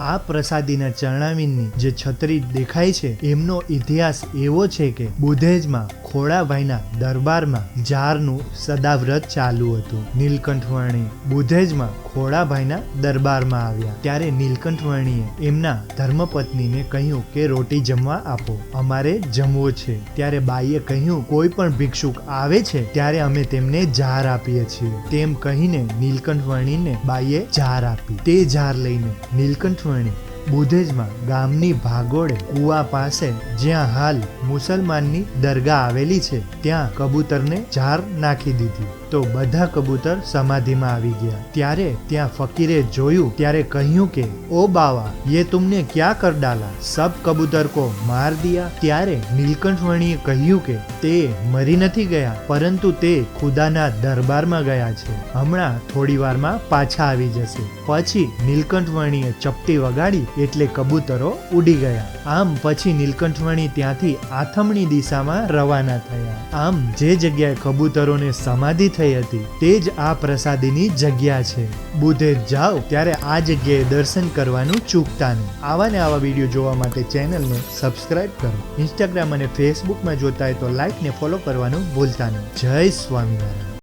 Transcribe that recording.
આ પ્રસાદીના ચરણાવીનની જે છત્રી દેખાય છે એમનો ઇતિહાસ એવો છે કે બુધેજમાં ખોડાભાઈના દરબારમાં જારનું સદાવ્રત ચાલુ હતું. નીલકંઠવર્ણી બુધેજમાં ખોડાભાઈના દરબારમાં આવ્યા ત્યારે નીલકંઠવર્ણીએ એમના ધર્મપત્નીને કહ્યું કે રોટી જમવા આપો, અમારે જમવો છે. ત્યારે બાઈએ કહ્યું કોઈ પણ ભિક્ષુક આવે છે ત્યારે અમે તેમને જાર આપીએ છીએ. તેમ કહીને નીલકંઠવર્ણીને બાઈએ જાર આપી. તે જાર લઈને નીલકંઠવર્ણી બુધેજમાં ગામની ભાગોળે કુવા પાસે જ્યાં હાલ મુસલમાનની દરગાહ આવેલી છે ત્યાં કબૂતરને જાર નાખી દીધી તો બધા કબૂતર સમાધિમાં આવી ગયા. ત્યારે ત્યાં ફકીરે જોયું ત્યારે કહ્યું કે ઓ બાવા, ये तुमने क्या कर डाला, सब कबूतर को मार दिया. ત્યારે નીલકંઠવર્ણીએ કહ્યું કે તે મરી નથી ગયા પરંતુ તે ખુદાના દરબારમાં ગયા છે, હમણાં થોડી વારમાં પાછા આવી જશે. પછી નીલકંઠવર્ણીએ ચપટી વગાડી એટલે કબૂતરો ઉડી ગયા. આમ પછી નીલકંઠવર્ણી ત્યાંથી આથમણી દિશામાં રવાના થયા. આમ જે જગ્યાએ કબૂતરોને સમાધિ થઈ હતી તે જ આ પ્રસાદીની જગ્યા છે. બુધેજ જાઓ ત્યારે આ જગ્યાએ દર્શન કરવાનું ચૂકતા નહીં. આવા ને આવા વિડીયો જોવા માટે ચેનલને સબસ્ક્રાઇબ કરો. ઇન્સ્ટાગ્રામ અને ફેસબુકમાં જોતા હોય તો લાઈક ને ફોલો કરવાનું ભૂલતા નહીં. જય સ્વામિનારાયણ.